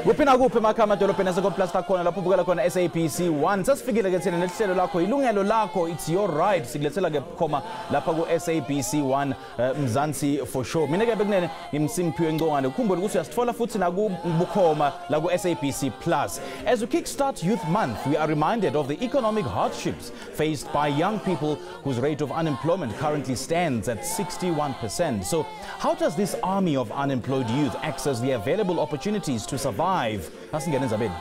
Kupina kuphi emakhaya amadolobheni asekoplasta khona lapho ubukela khona SABC 1 sasifikile ke thina nehlelo lakho ilungelo lakho it's your right sikulethela ke khoma lapha ku SABC 1 Mzansi for sure mina ke bekunene ngimsimphiwe ngcongane ukhumbule ukuthi uyasithola futhi naku bukhoma la ku SABC Plus. As we kickstart Youth Month, we are reminded of the economic hardships faced by young people whose rate of unemployment currently stands at 61%. So how does this army of unemployed youth access the available opportunities to survive? Asingene Nzabeni.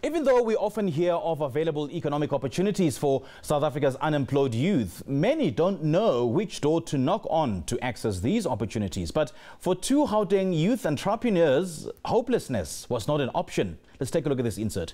Even though we often hear of available economic opportunities for South Africa's unemployed youth, many don't know which door to knock on to access these opportunities. But for two Gauteng youth entrepreneurs, hopelessness was not an option. Let's take a look at this insert.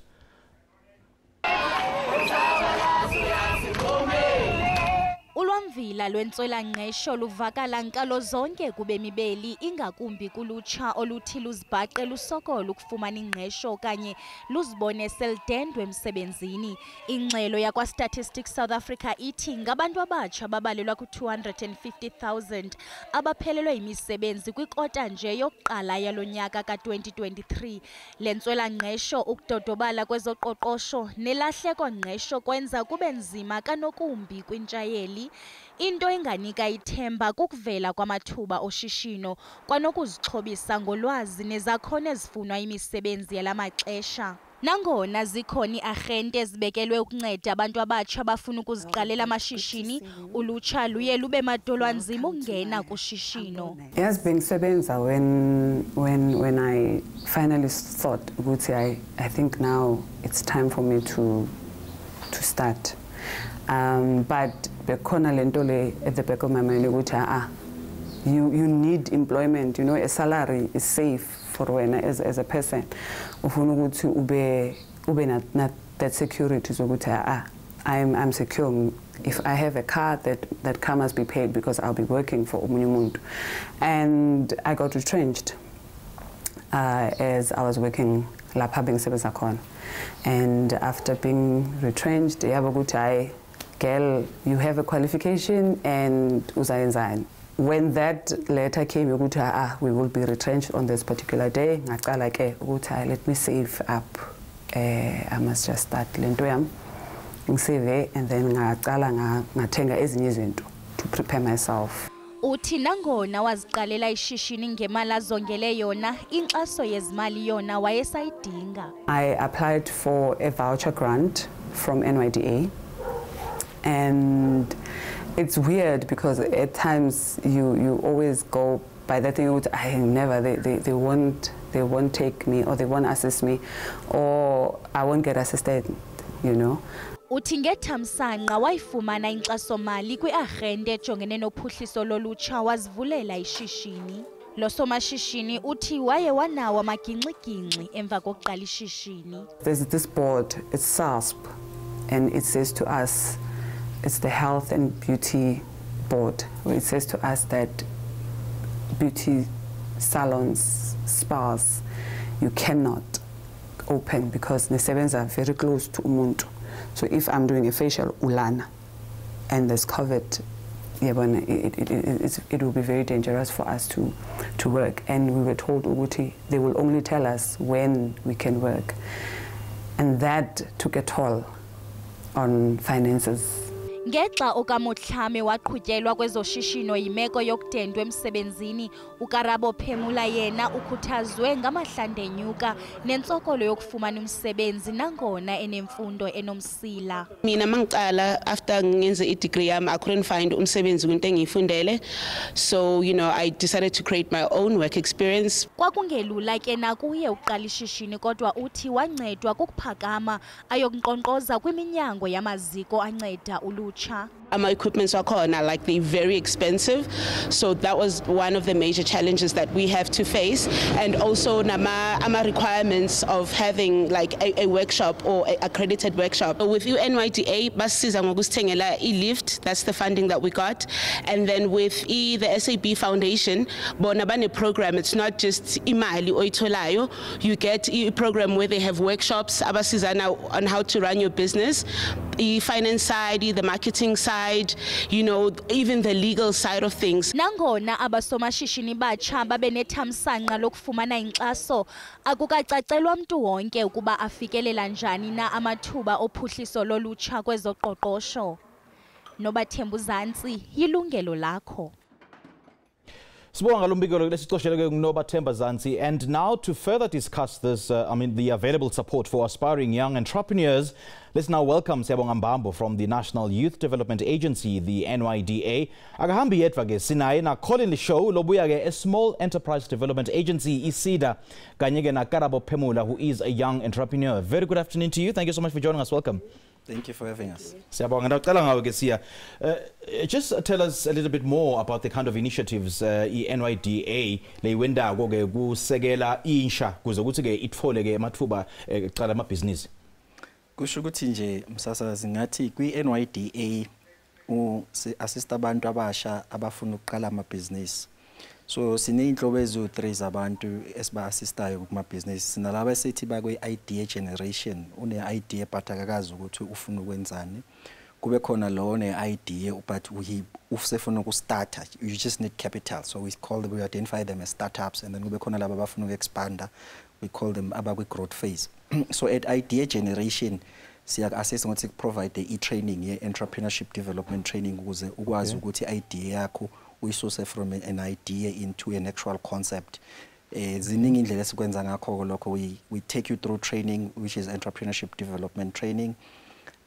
Ulwamvila lwentswela ngqesho luvakala nkalo zonke kubemibeli ingakumbi kulutsha oluthi luzibhaqe lusokolo ukufumana ingqesho kanye luzibone selidendwe emsebenzini. Ingxelo yakwa Statistics South Africa ithi ngabantu abatsha babalelwa ku-250,000 abaphelelwe imisebenzi kwikota nje yokuqala yalonyaka ka-2023. Lentswela ngqesho ukudodobala kwezoqoqosho nelahleko ngqesho kwenza kube nzima kanokumbi kwintshayeli. Into enganika ithemba kukuvela kwamathuba oshishino kwanokuzixhobisa ngolwazi nezakhono ezifunwa imisebenzi yalamaxesha. Nangona zikhona iarhente ezibekelwe ukunceda abantu abatsha abafuna ukuziqalela amashishini, ulutsha luye lube madolwanzima ukungena kushishino. Yes, bengisebenza when I finally thought ukuthi I think now it's time for me to start. But bekhona lento le at the back of my mind ukuthi you need employment, you know, a salary is safe for when as a person ufuna ukuthi ube not that security zokuthi I'm secure. If I have a car, that car must be paid because I'll be working for omunye umuntu. And I got retrenched as I was working lapha bengisebenza khona. And after being retrenched, yabo ukuthi girl, you have a qualification and uzayenzani. When that letter came, we will be retrenched on this particular day. Let me save up. I must just start lento yami. Ngisave and then ngathenga ezinye izinto to prepare myself. Uthi nangona waziqalela ishishini ngemali azongele yona, inkxaso yezimali yona wayesayidinga. I applied for a voucher grant from NYDA. And it's weird because at times you always go by that thing. They won't take me, or they won't assist me, or I won't get assisted, you know. Uthi ngethamsanqa wayifumana inkxaso-mali kwiarhente ejongene nophuhliso lolutsha wazivulela ishishini. Lo somashishini uthi waye wanawo amagingxi-gingxi emva kokuqala ishishini. There's this board, it's SASP, and it says to us, it's the Health and Beauty Board. It says to us that beauty salons, spas, you cannot open because the sevens are very close to umuntu. So if I'm doing a facial, ulana, and there's COVID, it will be very dangerous for us to work. And we were told Uguti, they will only tell us when we can work. And that took a toll on finances. Ngexa okaMotlhame waqhutyelwa kwezoshishino yimeko yokudendwa emsebenzini, uKarabo Phemula yena ukhuthazwe ngamahlandenyuka nentsokolo yokufumana umsebenzi nangona enemfundo enomsila. Mina mangiqala after ngenze i-degree yami I couldn't find umsebenzi kwinto engiyifundele, so I decided to create my own work experience. Kwakungelula ke nakuye uqala ishishini kodwa uthi wancedwa kukuphakama ayokunkqonkqoza kwiminyango yamaziko anceda ulutsha. My equipments are like they're very expensive, so that was one of the major challenges that we have to face, and also nama requirements of having like a workshop or a accredited workshop. So with NYDA, basiza ngokusithengela lift, that's the funding that we got, and then with the SAB Foundation, bona bane program. It's not just imali oyitholayo. You get a program where they have workshops abasizana on how to run your business, the finance side, the marketing side, you know, even the legal side of things. Nangona abasomashishini batsha babe nethamsanqa lokufumana inkxaso, akukacacelwa mntu wonke ukuba afikelela njani na amathuba ophuhliso lolutsha kwezoqoqosho. Nobathembu Zantsi, Yilungelo Lakho. Sibonga ngalombikelo lesicosheleke kuNobathemba Zantsi. And now to further discuss this, the available support for aspiring young entrepreneurs, let's now welcome Siyabonga Mbambo from the National Youth Development Agency, the NYDA. Akahambi yedwa ke sinaye na Colin Show lobuya ke a Small Enterprise Development Agency ISIDA kanye ke na Karabo Phemula, who is a young entrepreneur. Very good afternoon to you. Thank you so much for joining us. Welcome. Thank you for having us. Just tell us a little bit more about the kind of initiatives NYDA leyiwenda ke kusekela insha kuze ukuthi ke itfole ke amathuba ekuqala amabhizinisi. Kusho ukuthi nje msasazi ngathi kwi NYDA assist abantu abasha abafuna ukuqala amabhizinisi. So sineyinhlobo ezo3 zabantu esiba assistayo kuma business. Sinalabo esithi ba kwe idea generation, une idea but akakazi ukuthi ufuna ukwenzani. Kube khona lo ne idea but ufuna ukustarta, you just need capital. So we identify them as startups, and then kube khona labo abafuna ukuexpanda, we call them abakwi growth phase. So at idea generation siya assist ngokuthi provide the e-training, entrepreneurship development training ukuze ukwazi ukuthi idea yakho uyisuse from an idea into an actual concept. Ziningi indlela esikwenza ngakho lokho, we take you through training, which is entrepreneurship development training,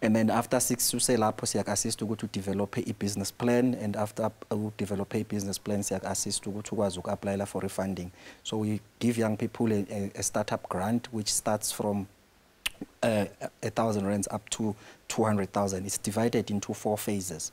and then after 6 to say lapho siya assist ukuthi develop a business plan, and after develop a business plan siya assist ukuthi ukwazi ukapply for refunding. So we give young people a startup grant which starts from 1,000 rands up to 200,000. It's divided into 4 phases.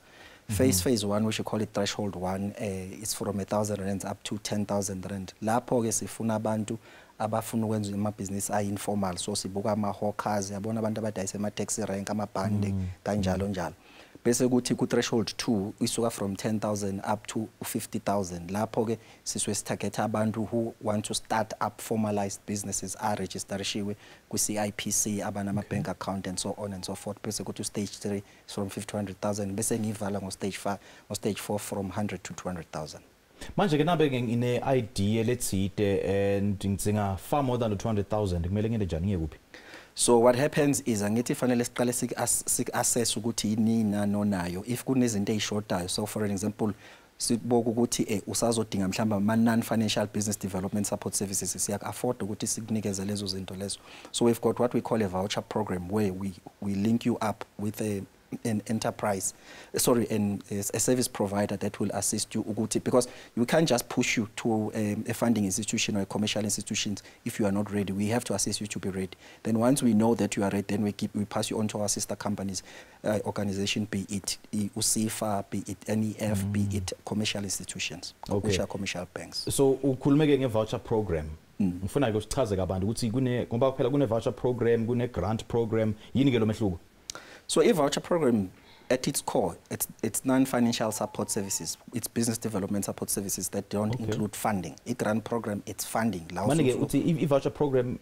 Phase 1, which we call it threshold 1, is from 1,000 rands up to 10,000 rand. Lapho ke sifuna abantu abafuna ukwenza amabhizinisi informal, so sibuka ama hawkers, yabona abantu abadayisa ama taxi rank, amabhande kanjalo njalo. Bese kuthi ku threshold 2 isuka from 10,000 up to 50,000. Lapho ke siswe target abantu who want to start up formalized businesses, are registerishiwe ku CIPC, abanama bank account and so on and so forth. Bese kuthi stage 3 is from 50 to 100,000. Bese ngivala ngo stage 4 from 100 to 200,000. Manje ke nabe ngine idea letside and ngitsinga far more than 200,000, kumele ngene njani ngekuphi? So what happens is angithi fanele siqale assess ukuthi yini nonayo if kunezinto ezishodayo. So for an example, siboka ukuthi usazodinga mhlamba ama non financial business development support services, siyak afford ukuthi sikunikeze lezo zinto lezo. So we've got what we call a voucher program where we link you up with an enterprise, a service provider that will assist you ukuthi, because we can't just push you to a funding institution or a commercial institution if you are not ready. We have to assist you to be ready. Then once we know that you are ready, then we pass you on to our sister companies, organization, be it USIFA, be it NEF, be it commercial institutions, which are commercial banks. So ukhulumeke nge-voucher program. Ngifuna ke usichaze kabantu ukuthi ngoba phela kune voucher program, kune grant program, yini ke lo mehluko? So a voucher program, at its core, it's non-financial support services. It's business development support services that don't include funding. A grant program, it's funding. A voucher program,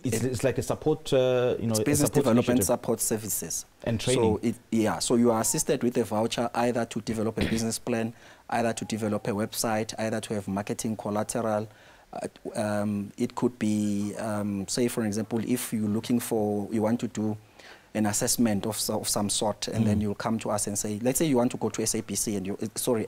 it's like a support, it's business development support services and training. So you are assisted with a voucher either to develop a business plan, either to develop a website, either to have marketing collateral. It could be, say for example, if you're you want to do an assessment of some sort, and then you'll come to us and say, let's say you want to go to SABC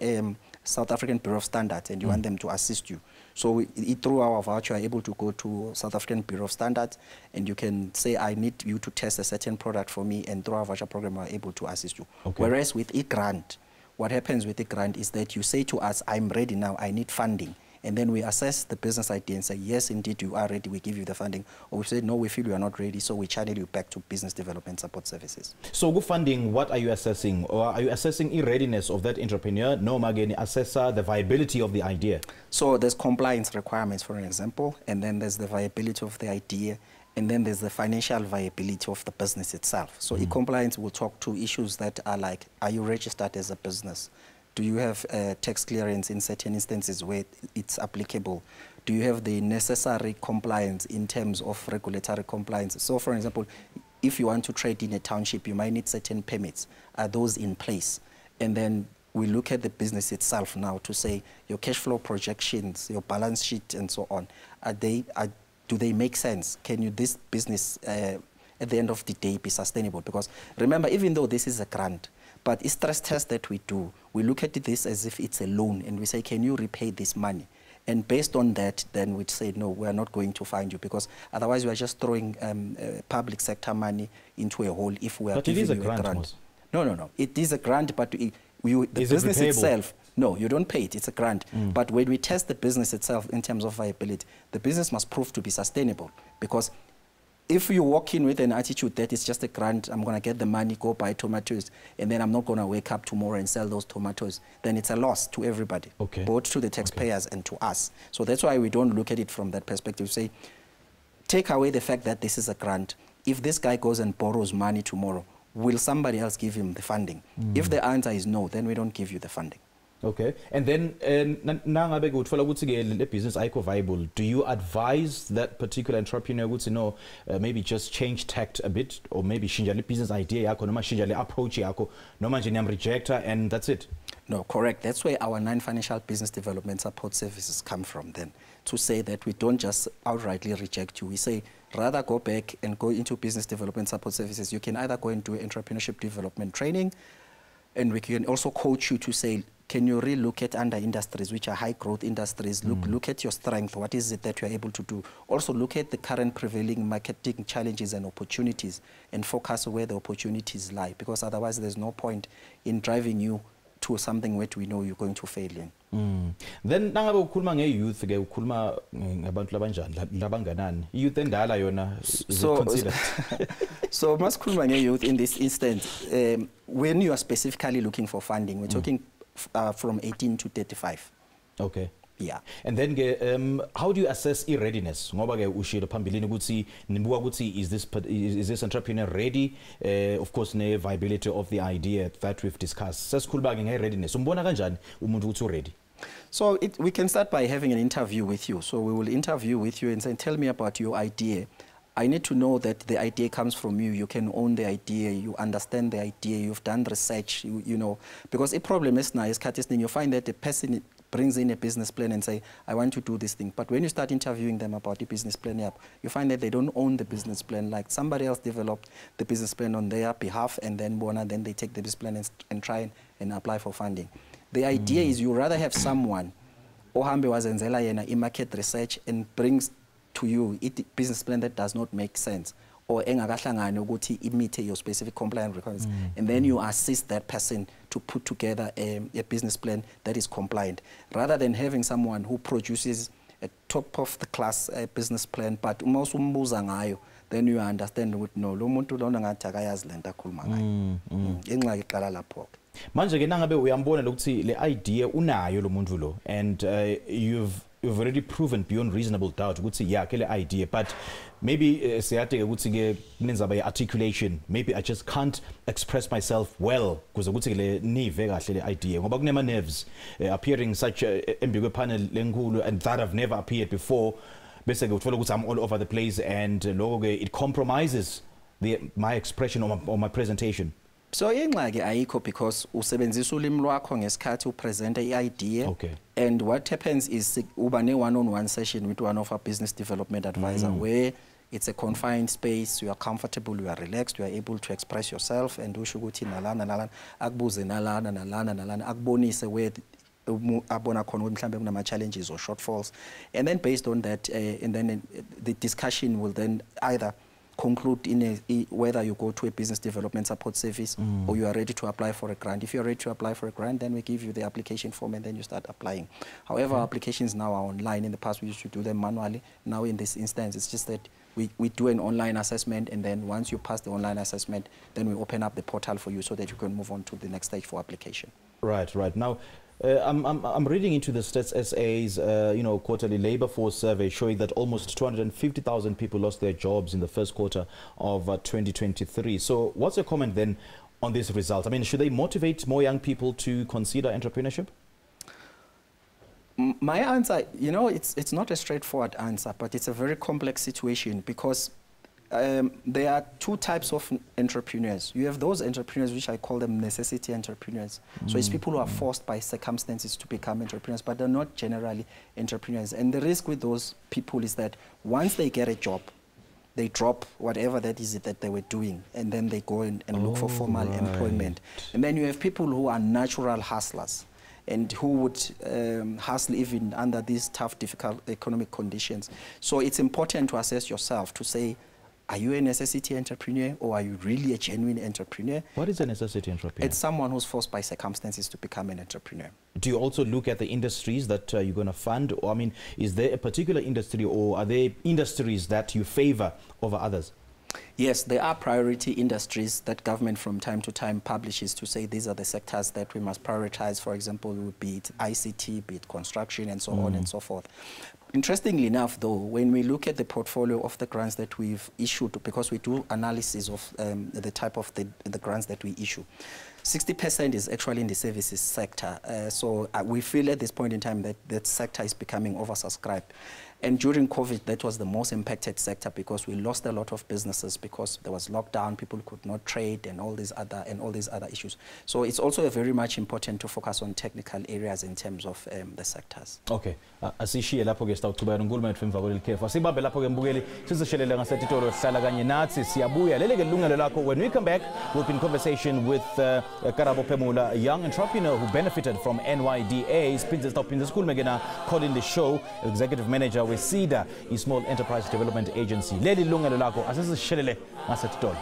and South African Bureau of Standards, and you want them to assist you. So through our voucher, you're able to go to South African Bureau of Standards, and you can say, I need you to test a certain product for me, and through our voucher program, we're able to assist you. Whereas with e-grant, what happens with e-grant is that you say to us, I'm ready now, I need funding. and then we assess the business idea and say, yes, indeed, you are ready, we give you the funding. Or we say, no, we feel you are not ready, so we channel you back to business development support services. So with funding, what are you assessing? Or are you assessing readiness of that entrepreneur? No, again, assess the viability of the idea. So there's compliance requirements, for an example, and then there's the viability of the idea, and then there's the financial viability of the business itself. So e-compliance will talk to issues that are like, are you registered as a business? Do you have tax clearance in certain instances where it's applicable? Do you have the necessary compliance in terms of regulatory compliance? So, for example, if you want to trade in a township, you might need certain permits. Are those in place? And then we look at the business itself now to say your cash flow projections, your balance sheet, and so on. Do they make sense? Can you, this business, at the end of the day, be sustainable? Because remember, even though this is a grant, but a stress test that we do, we look at this as if it's a loan, and we say, can you repay this money? And based on that, then we'd say, no, we're not going to fund you, because otherwise we're just throwing public sector money into a hole if we are giving you a grant. No. It is a grant, but the business itself, no, you don't pay it, it's a grant. But when we test the business itself in terms of viability, the business must prove to be sustainable, because if you walk in with an attitude that it's just a grant, I'm going to get the money, go buy tomatoes, and then I'm not going to wake up tomorrow and sell those tomatoes, then it's a loss to everybody, both to the taxpayers and to us. So that's why we don't look at it from that perspective. Say, take away the fact that this is a grant. If this guy goes and borrows money tomorrow, will somebody else give him the funding? If the answer is no, then we don't give you the funding. Okay, and then the business viable. Do you advise that particular entrepreneur would say no, maybe just change tact a bit, or maybe change the business idea, change the approach, reject her, and that's it? No, correct. That's where our non-financial business development support services come from then, to say that we don't just outrightly reject you. We say, rather go back and go into business development support services. You can either go and do entrepreneurship development training, and we can also coach you to say, can you really look at under industries, which are high growth industries, look at your strength, what is it that you're able to do? Also look at the current prevailing marketing challenges and opportunities, and focus where the opportunities lie, because otherwise there's no point in driving you to something which we know you're going to fail in. Then nangabe ukhuluma nge-youth ke ukhuluma ngabantu labanganani youth endala yona so masikhuluma nge-youth in this instance, when you are specifically looking for funding, we're talking from 18 to 35. Okay. Yeah. And then how do you assess readiness? Ngoba ke ushilo phambilini ukuthi nibuka ukuthi is this entrepreneur ready? Of course, ne viability of the idea that we've discussed. Sesikhuluma ke nge-readiness. Umbona kanjani umuntu ukuthi ready? So we can start by having an interview with you. So we will interview with you and say, tell me about your idea. I need to know that the idea comes from you. You can own the idea. You understand the idea. You've done research. You know, because a problem is now, you find that the person brings in a business plan and say, I want to do this thing. But when you start interviewing them about the business plan, you find that they don't own the business plan. Like somebody else developed the business plan on their behalf, and then they take the business plan and try and apply for funding. The idea is you rather have someone ohambe wazenzela yena i-market research and brings to you a business plan that does not make sense, or engakahlangani ukuthi imite your specific compliance requirements, and then you assist that person to put together a business plan that is compliant, rather than having someone who produces a top of the class business plan, but uma usumbuza ngayo, then you understand ukuthi no, lo muntu lona ngathi akayazi lento akhuluma ngayo. Ingxaki iqala lapho. Manje ke nangabe uyambona lokuthi le idea unayo lo muntu lo, and you've already proven beyond reasonable doubt ukuthi yeah ke le idea, but maybe siyade ukuthi ke kunenzaba ye-articulation, maybe I just can't express myself well kuze ukuthi le nive kahle le idea ngoba kunema nerves appearing such embikwe panel lenkulu, and that have never appeared before, bese ke uthola ukuthi I'm all over the place, and lokho ke it compromises my expression or my presentation. So ingxaki ayikho, because usebenzisa ulimi lwakho ngesikhathi upresenta i-idea. Okay. And what happens is uba ne one-on-one session with one of our business development advisor where it's a confined space, you are comfortable, you are relaxed, you are able to express yourself, and usho ukuthi nalana akubuze nalana akubonise where abona khona mhlambe kunama challenges or shortfalls, and then based on that and then the discussion will then either conclude in whether you go to a business development support service or you are ready to apply for a grant. If you're ready to apply for a grant, then we give you the application form and then you start applying. However, applications now are online. In the past, we used to do them manually. Now, in this instance, it's just that we do an online assessment, and then once you pass the online assessment, then we open up the portal for you so that you can move on to the next stage for application. Right. Now, I'm reading into the Stats SA's quarterly labor force survey showing that almost 250,000 people lost their jobs in the first quarter of 2023. So what's your comment then on this result? I mean, should they motivate more young people to consider entrepreneurship? My answer, it's not a straightforward answer, but it's a very complex situation because there are two types of entrepreneurs. You have those entrepreneurs, which I call them necessity entrepreneurs. So it's people who are forced by circumstances to become entrepreneurs, but they're not generally entrepreneurs. And the risk with those people is that once they get a job, they drop whatever that is that they were doing, and then they go and look for formal employment. And then you have people who are natural hustlers and who would hustle even under these tough, difficult economic conditions. So it's important to assess yourself to say, are you a necessity entrepreneur or are you really a genuine entrepreneur? What is a necessity entrepreneur? It's someone who's forced by circumstances to become an entrepreneur. Do you also look at the industries that you're going to fund? Or, I mean, is there a particular industry or are there industries that you favor over others? Yes, there are priority industries that government from time to time publishes to say these are the sectors that we must prioritize. For example, be it ICT, be it construction, and so on and so forth. Interestingly enough, though, when we look at the portfolio of the grants that we've issued, because we do analysis of the type of the grants that we issue, 60% is actually in the services sector. So we feel at this point in time that that sector is becoming oversubscribed. And during COVID, that was the most impacted sector because we lost a lot of businesses because there was lockdown, people could not trade, and all these other issues. So it's also very much important to focus on technical areas in terms of the sectors. Okay. Asishiye lapho ke sitawuchubeka nonkulumo wethu emva kwelekhefu. Asibambe lapho ke mbukeli sizishelele ngasetitolo hlala kanye nathi siyabuya lele ke Ilungelo Lakho. When we come back, we'll be in conversation with Karabo Pemula, a young entrepreneur who benefited from NYDA. Siphinde sikhulume ke na Colin the Show, executive manager with SEDA, a small enterprise development agency. Leli Ilungelo Lakho asisishelele ngasetitolo.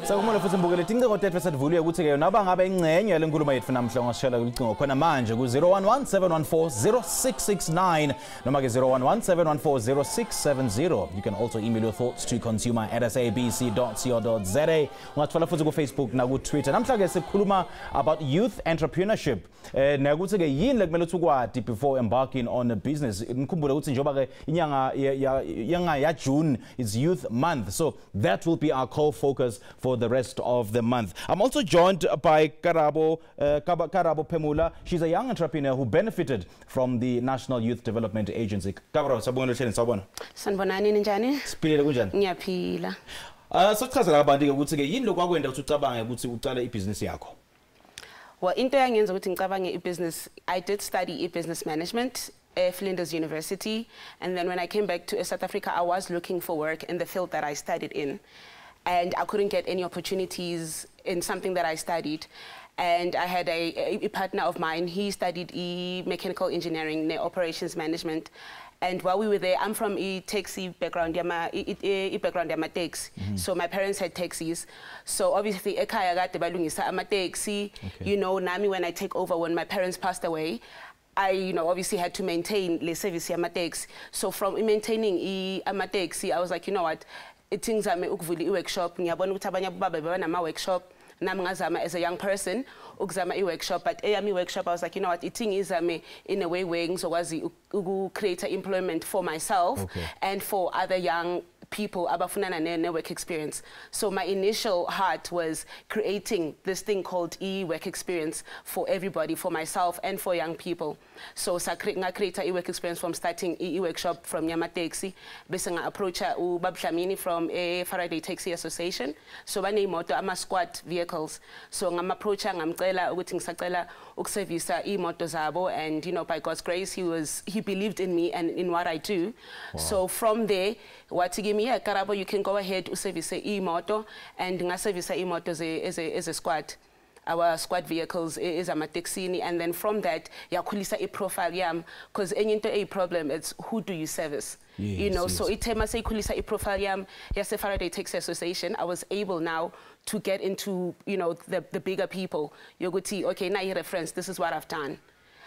Sakumole futhi mbukele tincingo tethu sesivuliwe ukuthi ke naba ngabe ingcenye yale nkulumo yethu namhla ungasishela ucingo khona manje ku 011-714-0669 noma ke 011-714-0670. You can also email your thoughts to consumer@sabc.co.za. Ungathola futhi ku Facebook na ku Twitter. Namhla ke sikhuluma about youth entrepreneurship. Nakuthi ke yini lekumele ukwati before embarking on a business. Ngikhumbule ukuthi njoba ke inyanga ya June is Youth Month. So that will be our core focus for the rest of the month. I'm also joined by Karabo Pemula. She's a young entrepreneur who benefited from the National Youth Development Agency. Karabo, sabona lesheni sabona. Sanibonani ninjani? Siphilile kunjani? Ngiyaphila. Sokuchazela abantu ke ukuthi ke yini lokwakwenda ukuthi ucabange ukuthi uqale ibusiness yakho? Well, into yangenza ukuthi ngicabange ibusiness, I did study business management at Flinders University, and then when I came back to South Africa, I was looking for work in the field that I studied in. And I couldn't get any opportunities in something that I studied. And I had a partner of mine, he studied mechanical engineering, operations management. And while we were there, I'm from a taxi background, taxi. So my parents had taxis. So obviously, ekhaya kade balungisa ama-taxi. You know, nami when I take over, when my parents passed away, I, obviously had to maintain the service ama-taxi. So from maintaining ama-taxi, I was like, you know what? Things are ukuvula i-workshop. Ngiyabona ukuthi abanye abobaba bebanama-workshop. Nami ngazama as a young person ukuzama i-workshop, but eyami workshop I was like, you know what, it is in a way where ngizokwazi create employment for myself and for other young people abafuna network experience. So my initial heart was creating this thing called work experience for everybody, for myself and for young people. So I create a work experience from starting workshop from Taxi, bese nga approach Ubab Shlamini from a Faraday Taxi Association. So bane imoto ama squad vehicles. So ngam approach ngamcela ukuthi ngisacela ukusevisa imoto zabo, and by God's grace he believed in me and in what I do. Wow. So from there wathi kimi, yeah, Karabo, you can go ahead usevise imoto, and ngasevisa imoto as a squad. Our squad vehicles is amateksini, and then from that yakhulisa a profile yam, because any into a problem, it's who do you service. Yes, so it say kulisa a profile yam, yes, the Faraday Taxi Association. I was able now to get into the bigger people. You go see, okay, now you reference, this is what I've done.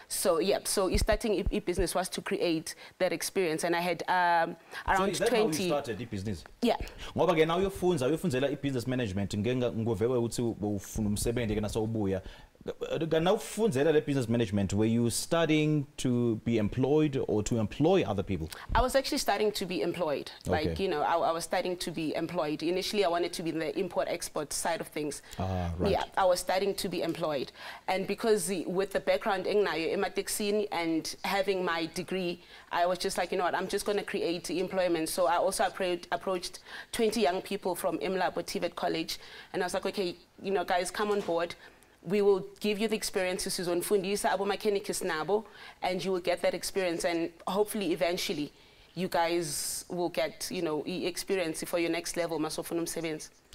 So yeah, so starting e-business was to create that experience, and I had around 20. So is that how you started e-business? Yeah. Ngoba ke nawe uyofundzela e-business management ngove ukuthi ufuna umsebenzi ke nasawubuya. Now ufundzela le business management, were you studying to be employed or to employ other people? I was actually starting to be employed. Okay. Like, I was starting to be employed. Initially, I wanted to be in the import-export side of things. Right. Yeah, I was starting to be employed. And because with the background in Matexini and having my degree, I was just like, what, I'm just going to create employment. So I also approached 20 young people from IMLAB or TVET College. And I was like, okay, guys, come on board. We will give you the experiences on Fundisa Abo Mechanicus Nabo, and you will get that experience, and hopefully eventually you guys will get experience for your next level.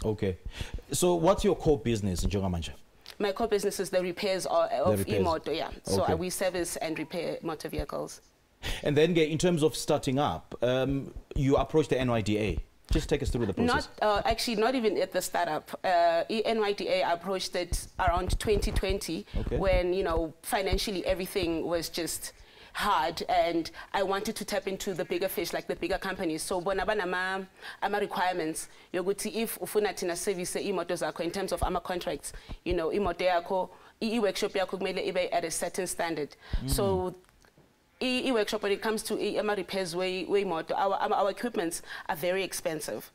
Okay, so what's your core business in Njengamanje? My core business is the repairs of e-moto, yeah. So okay. We service and repair motor vehicles. And then in terms of starting up, you approached the NYDA. Just take us through the process. Actually, not even at the startup. NYDA approached it around 2020, okay, when, financially everything was just hard, and I wanted to tap into the bigger fish, like the bigger companies. So, bonaba ama requirements, yoguti if ufuna tina service imoto zako in terms of ama contracts, imoto yako, workshop yako kumele ibe at a certain standard. So, workshop, when it comes to repairs way motor, our equipments are very expensive.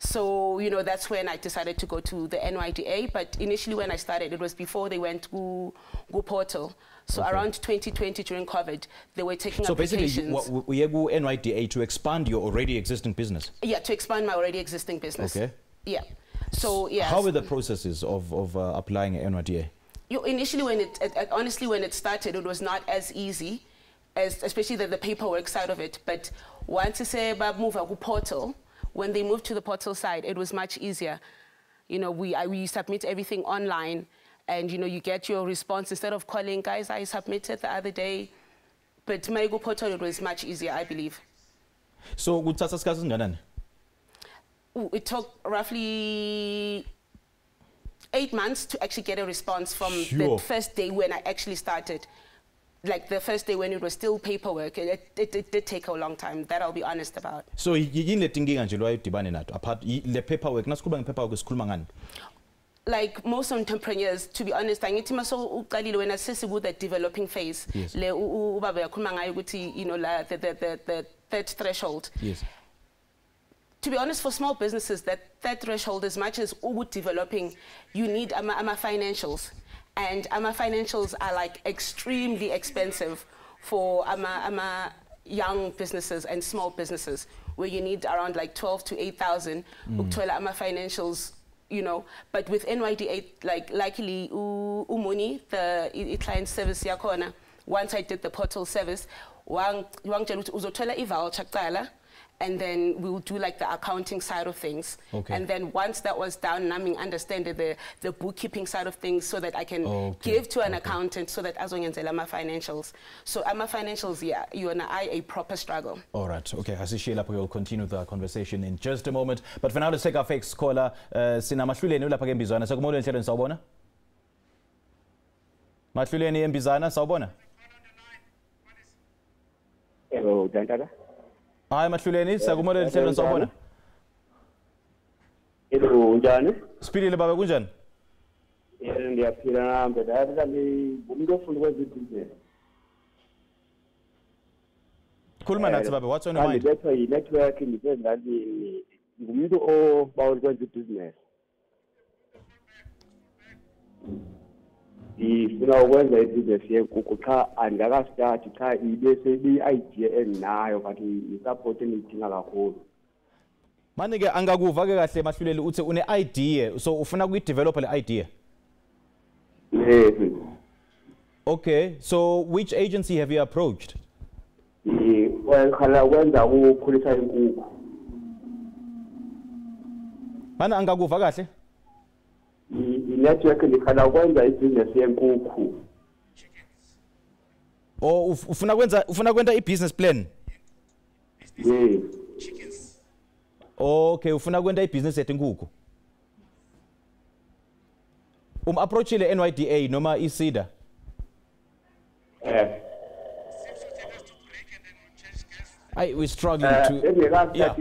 So that's when I decided to go to the NYDA. But initially when I started, it was before they went to Go Portal. So okay, around 2020 during COVID, they were taking applications. So basically, we go NYDA to expand your already existing business. Yeah, to expand my already existing business. Okay. Yeah. So yeah. How were the processes of applying at NYDA? Initially, honestly, when it started, it was not as easy, especially the paperwork side of it. But once you say about move to portal, when they moved to the portal side, it was much easier. We submit everything online, and you get your response instead of calling, guys, I submitted the other day. But my go portal, it was much easier, I believe. So it took roughly 8 months to actually get a response from the first day when I actually started. Like the first day when it was still paperwork, it did take a long time, that I'll be honest about. So apart the paperwork, like most entrepreneurs, to be honest, I need to when I say the developing phase, yes, the third threshold. Yes. To be honest, for small businesses, that threshold, as much as developing, you need ama financials. And ama financials are like extremely expensive for ama young businesses and small businesses, where you need around like 12 to 8,000 ama financials, But with NYDA, like luckily umuni the client service yakona, once I did the portal service, uzothola i-voucher kuqala, and then we will do like the accounting side of things. Okay. And then once that was done, I understand the bookkeeping side of things, so that I can give to an accountant, so that azongenzela my financials. So my financials, yeah, you and I a proper struggle. All right. Okay. Asishila, we'll continue the conversation in just a moment. But for now, let's take our fake caller. Sina Mahluleni ulapha ke Mbizana. Sakumole enhlelweni sawubona. Mahluleni eMbizana sawubona. Hello, Dantala. Hi, Mahluleni, sakumole enhlelweni sawubona. Hello, njani? Sipilile baba kunjani? Ndiyaphila nami, ndabula ngumuntu ofuna ukwenza ibhizinesi. Khuluma nathi baba, what's on your mind? Ngibethwa yi-network, ngathi ngumuntu obawa ukwenza ibhizinesi. Ngifuna ukwenza ibhizinesi yenkukhu, cha andikakastart, cha ibese i-idea enginayo, but i-support engiyidinga kakhulu. Manje ke angakuva ke kahle Mahluleli uthi une idea, so ufuna ukuyidevelop le idea. Yes. Okay, so which agency have you approached? Well, khala wenza ukukhulisa inkukhu. Mana angakuva kahle? I-network ndikhala kwenza i-business yenkukhu. Oh, ufuna kwenza i-business plan? Yeah. Okay, ufuna kwenza i-business yenkukhu. Approachile NYDA noma i-SEDA? We're struggling to. Yeah.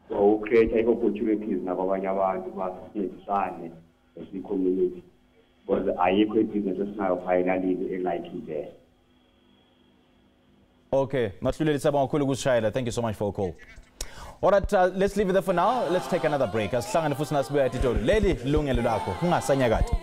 So create opportunities nabanye abantu basebenzisane as a community. Because ayikho business esinayo finally like there. Okay, Matluleli Sabang kakhulu ukushayela. Thank you so much for your call. All right, let's leave it there for now. Let's take another break. Asihlangane futhi nasibuya etitolo. Leli Yilungelo lakho kungasanyakade.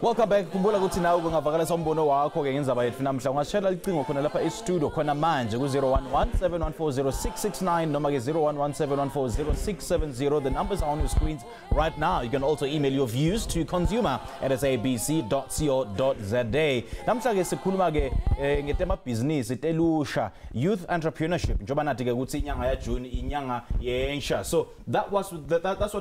Welcome back. Kumbula ukuthi nawe ungavakalisa umbono wakho ke ngendaba yethu namhla ungashela licingo khona lapha e-studio khona manje ku 011-714-0669 noma ke 011-714-0670. The numbers are on your screens right now. You can also email your views to consumer@sabc.co.za. Namhla ke sikhuluma ke ngetema business elusha, youth entrepreneurship. Njoba nathi ke ukuthi inyanga ya June inyanga yensha. So that's what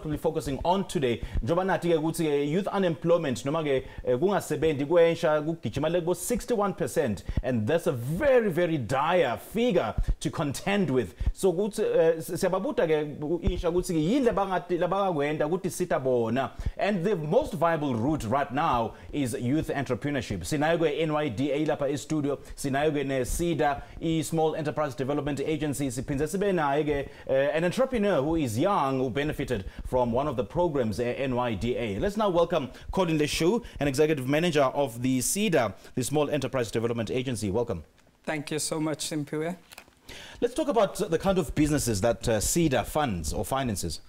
we'll be focusing on today. Njoba nathi ke ukuthi youth unemployment noma ke kungasebenzi kwensha kugijimale ku 61%, and that's a very, very dire figure to contend with. So ukuthi siyababuta ke insha ukuthi yini labakakwenda ukuthi sita bona, and the most viable route right now is youth entrepreneurship. Sinayo ke NYDA lapha e-studio, sinayo ke ne-SEDA, Small Enterprise Development Agency. Siphinze sibe naye ke an entrepreneur who is young who benefited from one of the programs at NYDA. Let's now welcome Colin Leshoe, an executive manager of the SEDA, the Small Enterprise Development Agency. Welcome. Thank you so much, Simpiwe. Let's talk about the kind of businesses that SEDA funds or finances.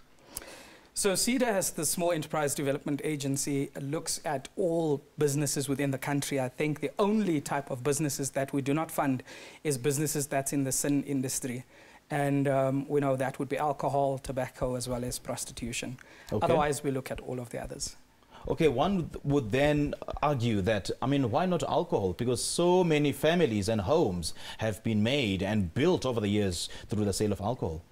So SEDA, as the Small Enterprise Development Agency, looks at all businesses within the country. I think the only type of businesses that we do not fund is businesses that's in the sin industry. And we know that would be alcohol, tobacco, as well as prostitution. Okay. Otherwise, we look at all of the others. Okay, one would then argue that, I mean, why not alcohol? Because so many families and homes have been made and built over the years through the sale of alcohol.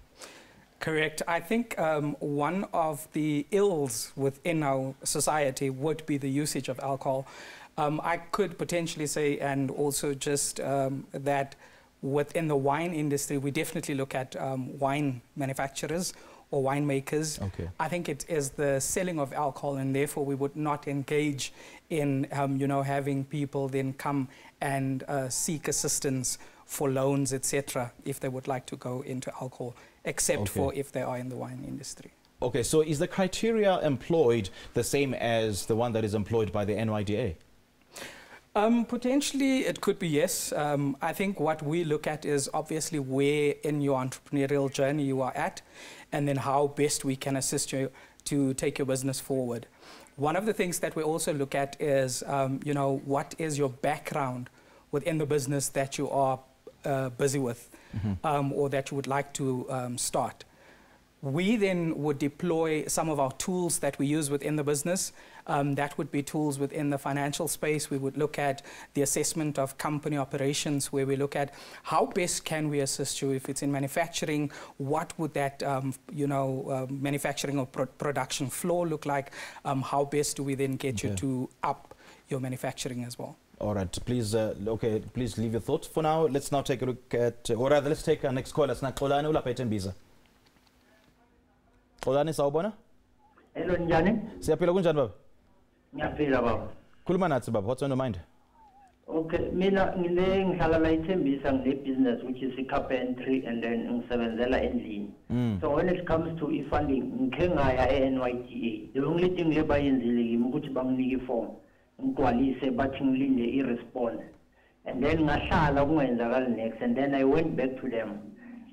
Correct. I think one of the ills within our society would be the usage of alcohol. I could potentially say, and also just that within the wine industry, we definitely look at wine manufacturers or winemakers. Okay. I think it is the selling of alcohol, and therefore we would not engage in having people then come and seek assistance for loans, etc., if they would like to go into alcohol, except for if they are in the wine industry. Okay, so is the criteria employed the same as the one that is employed by the NYDA? Potentially, it could be yes. I think what we look at is obviously where in your entrepreneurial journey you are at, and then how best we can assist you to take your business forward. One of the things that we also look at is, what is your background within the business that you are busy with, or that you would like to start. We then would deploy some of our tools that we use within the business. That would be tools within the financial space. We would look at the assessment of company operations, where we look at how best can we assist you. If it's in manufacturing, what would that manufacturing or production floor look like? How best do we then get you to up your manufacturing as well? All right, please, please leave your thoughts for now. Let's now take a look at, or rather, let's take our next call. Let's not call Xolani, sawubona? Hello, njani? Siyaphila kunjani baba? Ngiyaphila baba. Khuluma nathi baba, what's on your mind? Okay, mina ngihlala la ithembisa business which is carpentry, and then ngisebenzela endlini. So when it comes to funding, ngike ngaya e-NYDA. The only thing lebayenzile yimi ukuthi banginike iform. ngigcwalise bathi ngilinde i-response. And then ngahlala kungenzakala next, and then I went back to them.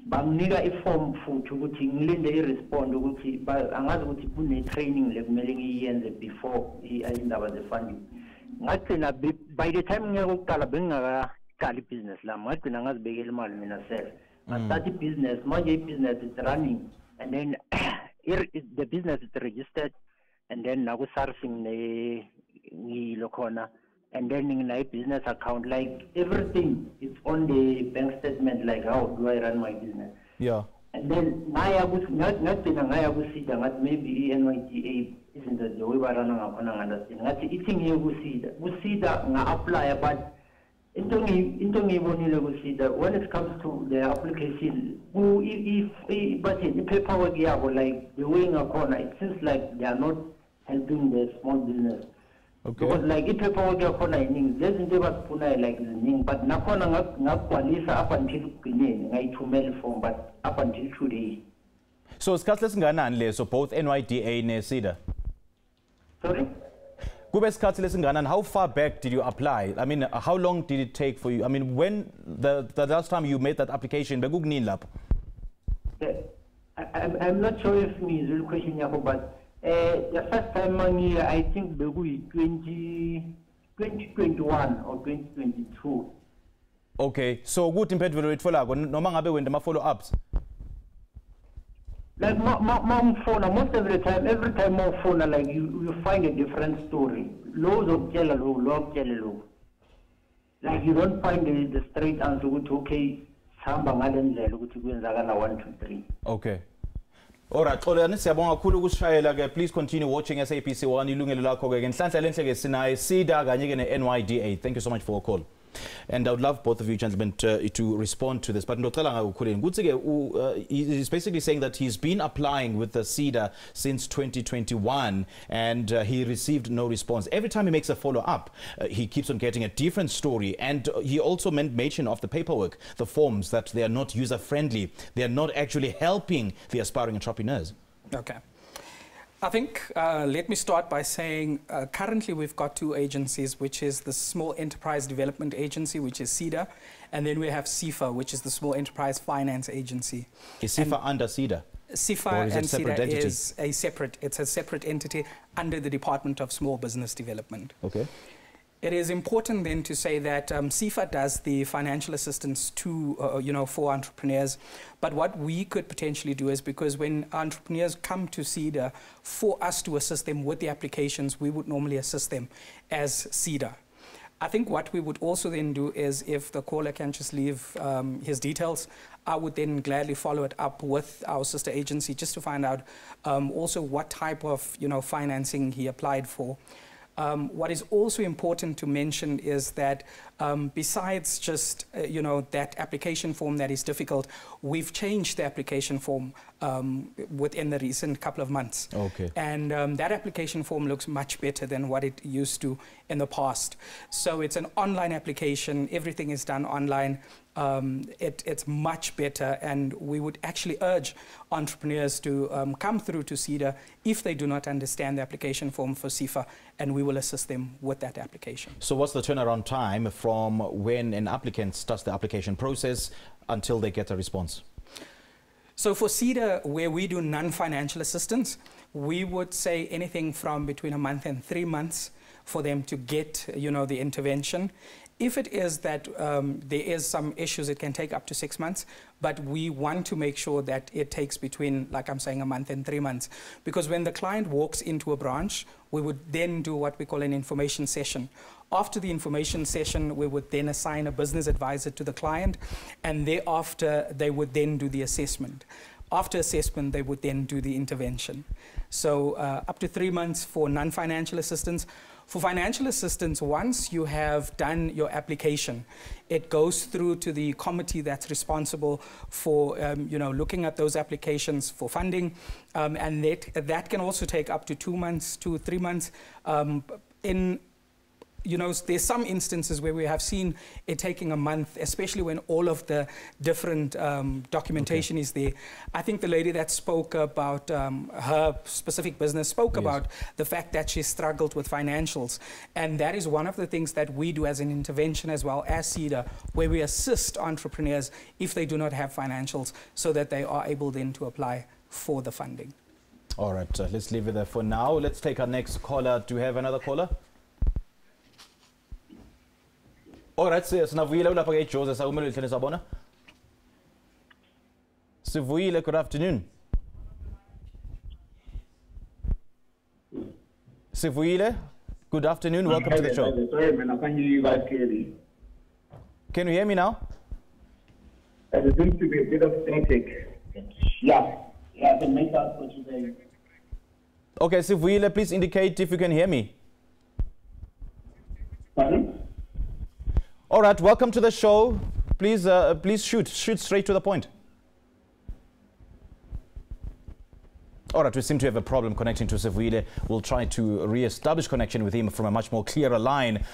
Banginika i-form futhi ukuthi ngilinde i-respond ukuthi angazi ukuthi kune-training lekumele ngiyenze before indaba ze-funding. Ngagcina by the time ngiyeke ukuqala bengingakaqali ibhizinesi lami, ngagcina ngazibekela imali mina self. Ngastart ibhizinesi, manje ibhizinesi is running, and then the business is registered, and then naku-SARS ngiyilo khona. And then in my business account, like everything is on the bank statement, like how do I run my business? Yeah. And then maybe NYDA isn't the way I run understand. That's eating here apply, but when it comes to the application, if the paperwork like the way in a corner, it seems like they are not helping the small business. Okay. Because like if people work on ning, there's never puna like ning, but nakona ngaqwalisa up until beginning, ngayithumela form, but up until today. So isikhathi lesinganani leso both NYDA ne SEDA? Sorry? Kube isikhathi lesinganani, how far back did you apply? I mean, how long did it take for you? I mean, when the last time you made that application, bekukunini lapho? I'm not sure if me is real question yako, but the first time I think the 2021 or 2022. Okay, so good impendulo itfolako noma ngabe wenda ma follow ups. Like mom phone most every time mom phone like you find a different story. Loads of jello. Like you don't find the straight answer with okay, samba ngalendlela ukuthi kwenzakala 1 2 3. Okay. Alright, Xolani siyabonga kakhulu ukushayela ke. Please continue watching SABC 1 Yilungelo Lakho ke. Ngenhlanhla lenhle ke sinaye SEDA kanye ke ne-NYDA. Thank you so much for your call. And I would love both of you gentlemen to respond to this. But he's basically saying that he's been applying with the SEDA since 2021 and he received no response. Every time he makes a follow-up, he keeps on getting a different story. And he also mention of the paperwork, the forms, that they are not user-friendly. They are not actually helping the aspiring entrepreneurs. Okay. I think let me start by saying currently we've got two agencies, which is the Small Enterprise Development Agency, which is SEDA, and then we have SIFA, which is the Small Enterprise Finance Agency. Is SIFA under SEDA? SIFA and SEDA is a separate entity under the Department of Small Business Development. Okay. It is important then to say that SIFA does the financial assistance to, for entrepreneurs. But what we could potentially do is, because when entrepreneurs come to SEDA, for us to assist them with the applications, we would normally assist them as SEDA. I think what we would also then do is, if the caller can just leave his details, I would then gladly follow it up with our sister agency just to find out also what type of financing he applied for. What is also important to mention is that besides just that application form that is difficult, we've changed the application form within the recent couple of months. Okay. And that application form looks much better than what it used to in the past. So it's an online application. Everything is done online. It's much better, and we would actually urge entrepreneurs to come through to SEDA if they do not understand the application form for SIFA, and we will assist them with that application. So what's the turnaround time from when an applicant starts the application process until they get a response? So for SEDA, where we do non-financial assistance, we would say anything from between a month and 3 months for them to get, the intervention. If it is that there is some issues, it can take up to 6 months, but we want to make sure that it takes between, like I'm saying, a month and 3 months. Because when the client walks into a branch, we would then do what we call an information session. After the information session, we would then assign a business advisor to the client, and thereafter, they would then do the assessment. After assessment, they would then do the intervention. So up to 3 months for non-financial assistance. For financial assistance, once you have done your application, it goes through to the committee that's responsible for looking at those applications for funding, and that can also take up to 2 months, 2 3 months. In you know, there's some instances where we have seen it taking a month, especially when all of the different documentation is there. I think the lady that spoke about her specific business spoke about the fact that she struggled with financials. And that is one of the things that we do as an intervention as well as CEDA, where we assist entrepreneurs if they do not have financials so that they are able then to apply for the funding. All right, let's leave it there for now. Let's take our next caller. Do we have another caller? All right, Sivuyile ulapha ke Joseph akumele uhlele sabona. Sivuyile, good afternoon. Sivuyile, good afternoon. Welcome to the show. Sorry, man, I can't hear you guys clearly. Can you hear me now? There seems to be a bit of static. Yeah, I can make out what you're saying. Okay, Sivuyile, please indicate if you can hear me. Pardon? All right, welcome to the show. Please, please shoot straight to the point. All right, we seem to have a problem connecting to Sivuyile. We'll try to re-establish connection with him from a much more clearer line.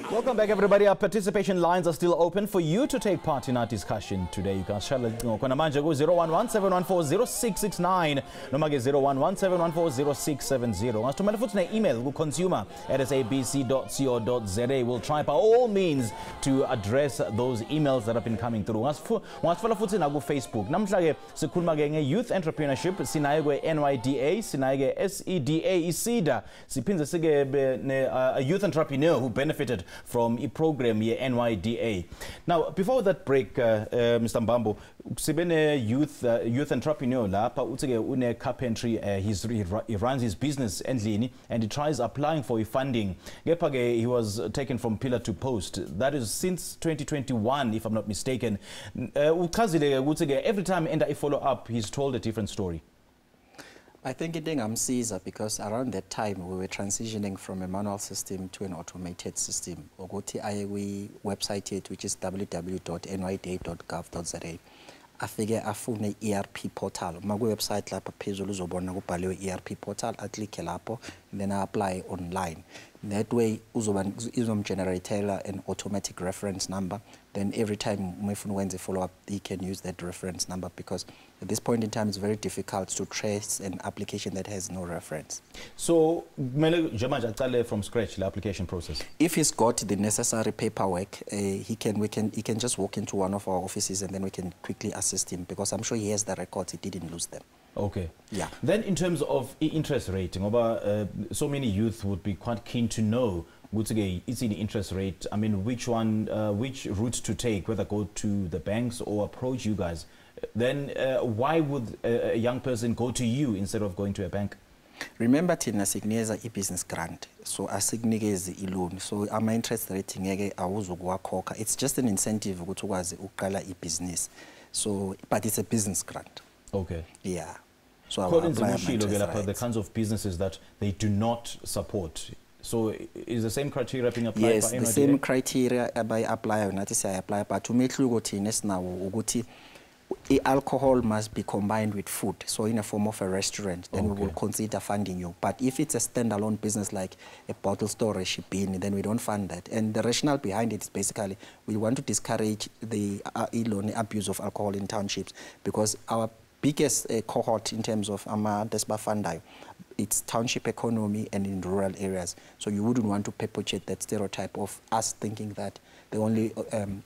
Welcome back, everybody. Our participation lines are still open for you to take part in our discussion today. You can share 011-714-0669 noma ke 011-714-0670. Ngasithumela futhi ne-email ku consumer@sabc.co.za. We'll try by all means to address those emails that have been coming through. Ngasifala futhi na ku Facebook. Namhla ke sikhuluma ke nge-youth entrepreneurship. Sinayo kwe NYDA, sinayo ke SEDA, ISIDA. Siphindze sike a youth entrepreneur who benefited from a program here NYDA. Now, before that break, Mr. Mbambo, sibene youth entrepreneur lapha uthike une carpentry, he runs his business endlini and he tries applying for a funding. Kepha ke he was taken from pillar to post. That is since 2021, if I'm not mistaken. Uchazile ukuthi ke every time enda I follow up, he's told a different story. I think it I'm Caesar because around that time we were transitioning from a manual system to an automated system. Oguti we website it, which is www.nyda.gov.za. Afike afune ERP portal. Magu website lapha phezulu uzobona kubhaliwe ERP portal, click lapho, then I apply online. That way izomgeneratela an automatic reference number. Then every time when they follow up, he can use that reference number because at this point in time it's very difficult to trace an application that has no reference. So, from scratch the application process. If he's got the necessary paperwork, he can just walk into one of our offices and then we can quickly assist him because I'm sure he has the records, he didn't lose them. Okay. Yeah. Then in terms of interest rating, so many youth would be quite keen to know it's in the interest rate. I mean, which route to take, whether go to the banks or approach you guys. Then why would a young person go to you instead of going to a bank? Remember, Tina signeza business grant, so asignigeze loan. So ama interest rating ngeke awuzokuwakhokha. It's just an incentive ukuthi ukwazi uqala business. So, but it's a business grant. Okay. Yeah. So according to the kinds of businesses that they do not support. So is the same criteria being applied? Yes, by the same criteria by apply. Not to say I apply, but to make you go to now, alcohol must be combined with food. So in a form of a restaurant, then we will consider funding you. But if it's a standalone business like a bottle store, a shipping, then we don't fund that. And the rationale behind it is basically we want to discourage the abuse of alcohol in townships because our biggest cohort in terms of Desba Fundai, it's township economy and in rural areas. So you wouldn't want to perpetuate that stereotype of us thinking that the only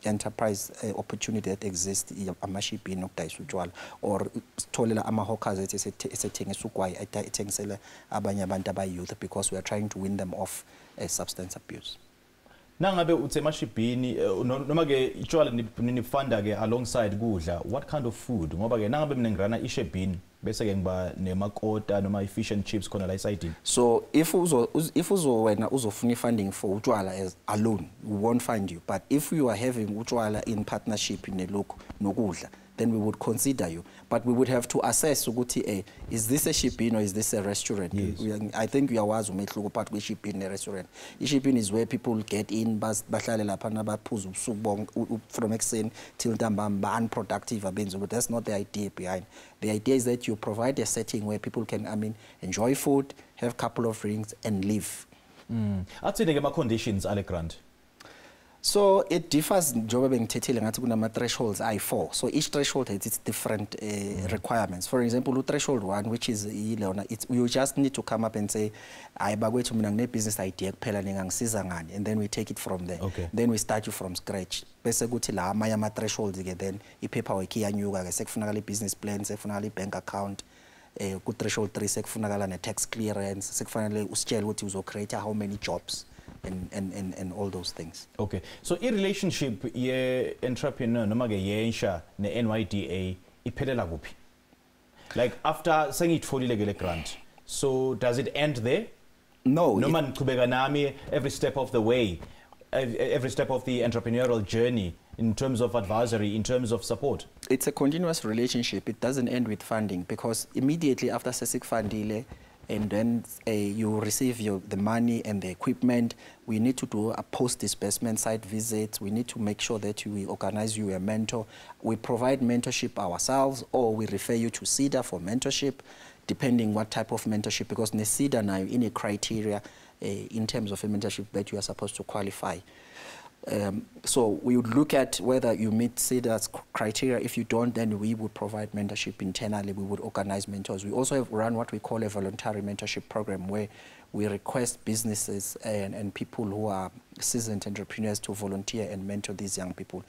enterprise opportunity that exists is amashipini okudayisa utshwala or tholela ama-hawkers esethengiswa ugwayi ethengisela abanye abantu abayouth because we are trying to win them off substance abuse. nangabe utsemashibhini noma ke itshwala nifunda ke alongside kudla, what kind of food? Ngoba ke nangabe mina ngirana ishebhini bese ke ngiba nemakota noma fish and chips khona la eside. So if wena uzofuna funding for utshwala as alone, we won't find you. But if you are having utshwala in partnership in Lakho nokudla, then we would consider you. But we would have to assess ukuthi is this a shibhini or is this a restaurant? Yes. I think uyawazi umehluko part kweshibhini ne restaurant. Ishibhini is where people get in, bahlale lapha nabaphuza ubusuku from ekuseni till ntambama unproductive abenza, but that's not the idea behind. The idea is that you provide a setting where people can, enjoy food, have a couple of drinks and live. Athini ke ma conditions ale grant? So it differs njengoba bengithethile ngathi kunama thresholds I4. So each threshold has its different requirements. For example, threshold 1, which is you just need to come up and say ayibakwethu mina ngine business idea kuphela ningangisiza ngani, and then we take it from there. Okay. Then we start you from scratch. Bese kuthi la amanye ama thresholds ke then ipaperwork iyanyuka ke sekufunakala i-business plan, sekufunakala i-bank account. Ku threshold 3 sekufunakala ne tax clearance, sekufanele usitshele ukuthi uzocreate how many jobs. And all those things. Okay, so i-relationship ye-entrepreneur noma ke yensha ne-NYDA iphelela kuphi? Like after sengitfolile ke le grant, so does it end there? No. Noma nichubeka nami every step of the way, every step of the entrepreneurial journey in terms of advisory, in terms of support? It's a continuous relationship. It doesn't end with funding, because immediately after SESIC fundile, and then you receive the money and the equipment, we need to do a post-disbursement site visit. We need to make sure that we organize you a mentor. We provide mentorship ourselves, or we refer you to SEDA for mentorship, depending what type of mentorship, because the SEDA now in a criteria in terms of a mentorship that you are supposed to qualify. So we would look at whether you meet SEDA's criteria. If you don't, then we would provide mentorship internally. We would organize mentors. We also have run what we call a voluntary mentorship program, where we request businesses and people who are seasoned entrepreneurs to volunteer and mentor these young people.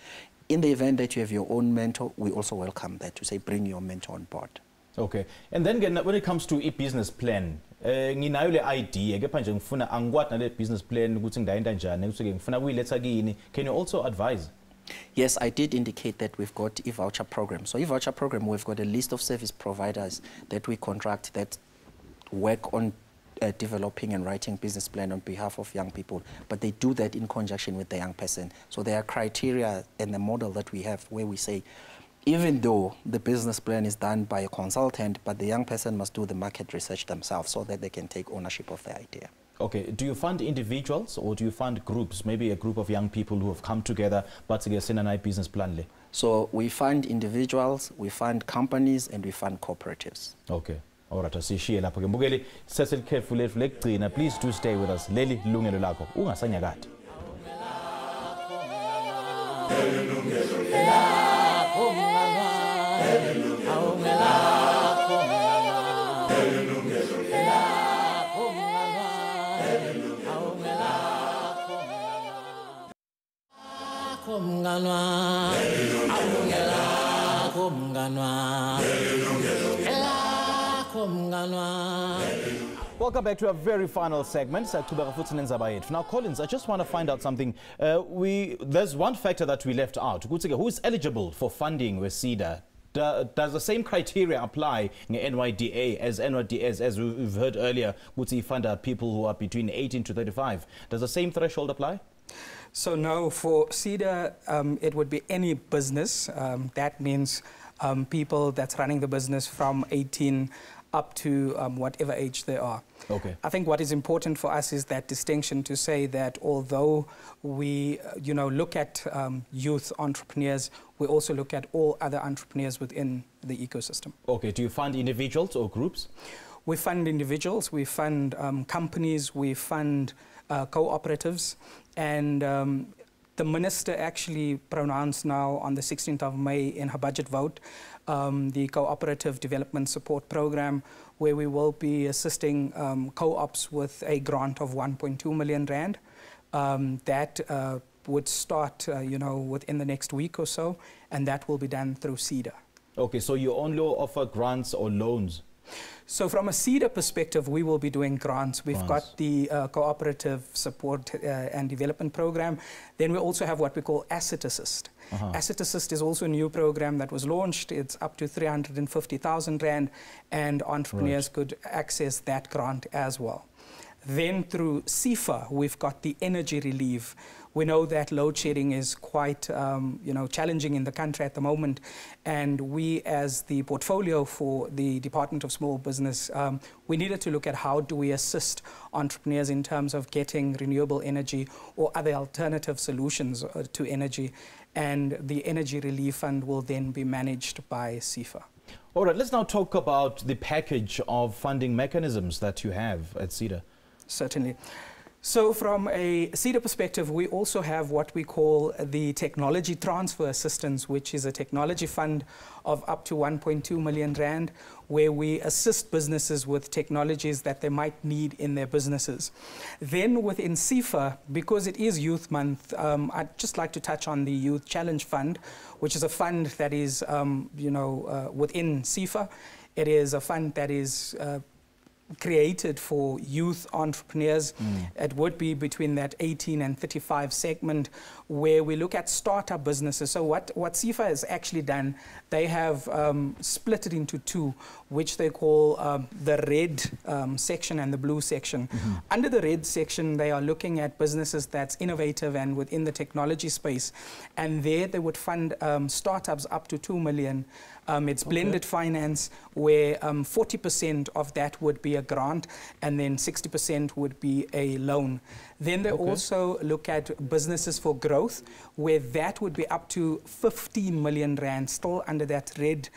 In the event that you have your own mentor, we also welcome that, to say bring your mentor on board. Okay, and then when it comes to a business plan, nginayo le idea kepha nje ngifuna angikwadi nale business plan ukuthi ngidayenta njani ukuthi ngifuna kuyiletha kini. Can you also advise? Yes, I did indicate that we've got e-voucher program. So e-voucher program, we've got a list of service providers that we contract that work on developing and writing business plan on behalf of young people, but they do that in conjunction with the young person. So there are criteria and the model that we have where we say, even though the business plan is done by a consultant, but the young person must do the market research themselves so that they can take ownership of the idea. Okay, do you fund individuals or do you fund groups, maybe a group of young people who have come together but to send a business plan? So we fund individuals, we fund companies, and we fund cooperatives. Okay. All right, asishiye lapho ke mbukeli sesel careful lekugcina. Please do stay with us. Leli Yilungelo lakho ungasanyakati. Welcome back to our very final segment. Now, Collins, I just want to find out something. There's one factor that we left out. Who is eligible for funding with SEDA? Does the same criteria apply in NYDA as we've heard earlier? Would you fund people who are between 18 to 35? Does the same threshold apply? So no, for SEDA, it would be any business. That means people that's running the business from 18 up to whatever age they are. Okay. I think what is important for us is that distinction to say that although we, look at youth entrepreneurs, we also look at all other entrepreneurs within the ecosystem. Okay. Do you fund individuals or groups? We fund individuals, we fund companies, we fund cooperatives, and the minister actually pronounced now on the 16th of May in her budget vote the Cooperative Development Support Program, where we will be assisting co-ops with a grant of 1.2 million rand. That would start, within the next week or so, and that will be done through SEDA. Okay, so you only offer grants or loans? So from a SEDA perspective, we will be doing grants. We've got the Cooperative Support and Development Program. Then we also have what we call Asset Assist. Asset Assist is also a new program that was launched. It's up to 350,000 Rand, and entrepreneurs could access that grant as well. Then through SEFA, we've got the energy relief. We know that load shedding is quite challenging in the country at the moment, and we as the portfolio for the Department of Small Business, we needed to look at how do we assist entrepreneurs in terms of getting renewable energy or other alternative solutions to energy, and the Energy Relief Fund will then be managed by SEFA. All right, let's now talk about the package of funding mechanisms that you have at SEDA. Certainly. So from a SEDA perspective, we also have what we call the Technology Transfer Assistance, which is a technology fund of up to 1.2 million Rand, where we assist businesses with technologies that they might need in their businesses. Then within SEFA, because it is Youth Month, I'd just like to touch on the Youth Challenge Fund, which is a fund that is, within SEFA. It is a fund that is created for youth entrepreneurs. It would be between that 18 and 35 segment, where we look at startup businesses. So what SEFA has actually done, they have split it into two, which they call the red section and the blue section. Under the red section, they are looking at businesses that's innovative and within the technology space, and there they would fund startups up to 2 million. It's blended finance, where 40% of that would be a grant, and then 60% would be a loan. Then they also look at businesses for growth, where that would be up to 15 million Rand, still under that red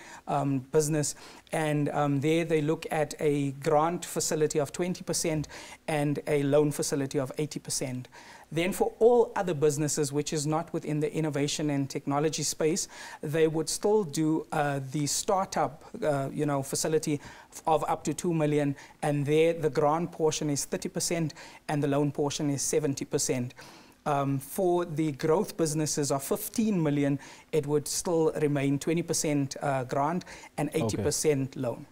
business. And there they look at a grant facility of 20% and a loan facility of 80%. Then for all other businesses, which is not within the innovation and technology space, they would still do the startup facility of up to 2 million, and there the grant portion is 30% and the loan portion is 70%. For the growth businesses of 15 million, it would still remain 20% grant and 80% loan.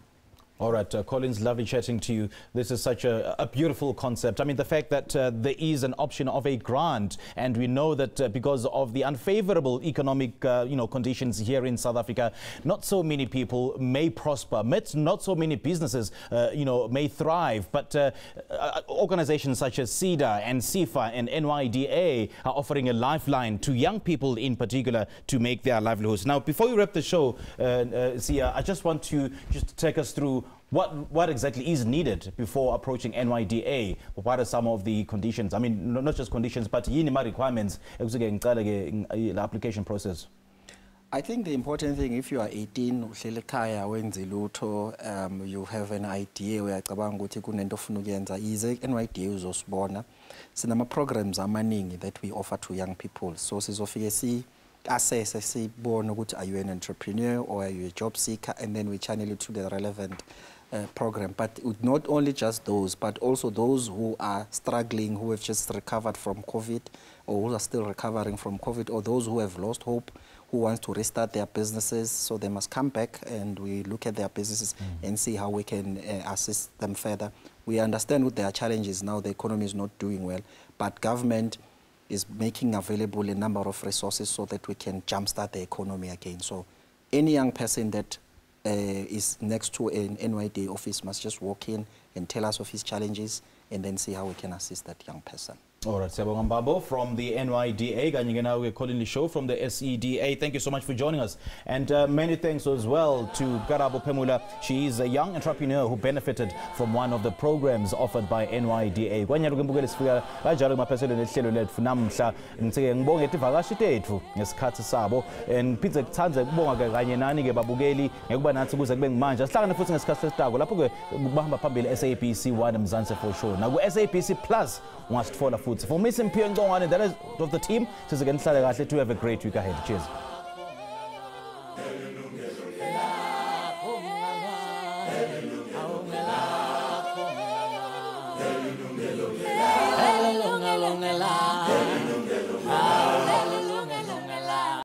All right, Collins, lovely chatting to you. This is such a beautiful concept. I mean, the fact that there is an option of a grant, and we know that because of the unfavorable economic conditions here in South Africa, not so many people may prosper, not so many businesses may thrive, but organizations such as SEDA and SEFA and NYDA are offering a lifeline to young people in particular to make their livelihoods. Now, before we wrap the show, Sia, I just want to just take us through what exactly is needed before approaching NYDA. What are some of the conditions? I mean, not just conditions, but yini requirements in the application process? I think the important thing, if you are 18, you have an idea where NYDA uzosibona. Sinama programs amaningi that we offer to young people. So sizofike assess, are you an entrepreneur or are you a job seeker, and then we channel it to the relevant program. But not only just those, but also those who are struggling, who have just recovered from COVID, or who are still recovering from COVID, or those who have lost hope, who want to restart their businesses. So they must come back and we look at their businesses and see how we can assist them further. We understand what their challenges now. The economy is not doing well, but government is making available a number of resources so that we can jumpstart the economy again. So any young person that is next to an NYDA office must just walk in and tell us of his challenges and then see how we can assist that young person. All right, Siyabonga Mbambo from the NYDA, kanye ke nawe Colin Show from the SEDA. Thank you so much for joining us. And many thanks as well to Karabo Pemula. She is a young entrepreneur who benefited from one of the programs offered by NYDA. Kwanyalo kembukele sifika kanjalo kumapheselo nehlelo lethu namhla. Ngitsike ngibonge ivakashi tethu ngesikhathi sabo. And phithe kuthanze kubonga kanye nani ke babukeli ngekuba nathi kuze kube ngimanje. Sihlangane futhi ngesikhathi sesitako lapho ke kubahamba phambili SABC 1 Mzansi for sure. Na ku SABC Plus ungasitfola futhi. For me, Simpiwe Ngongwane, that is of the team. To have a great week ahead. Cheers. Yilungelo.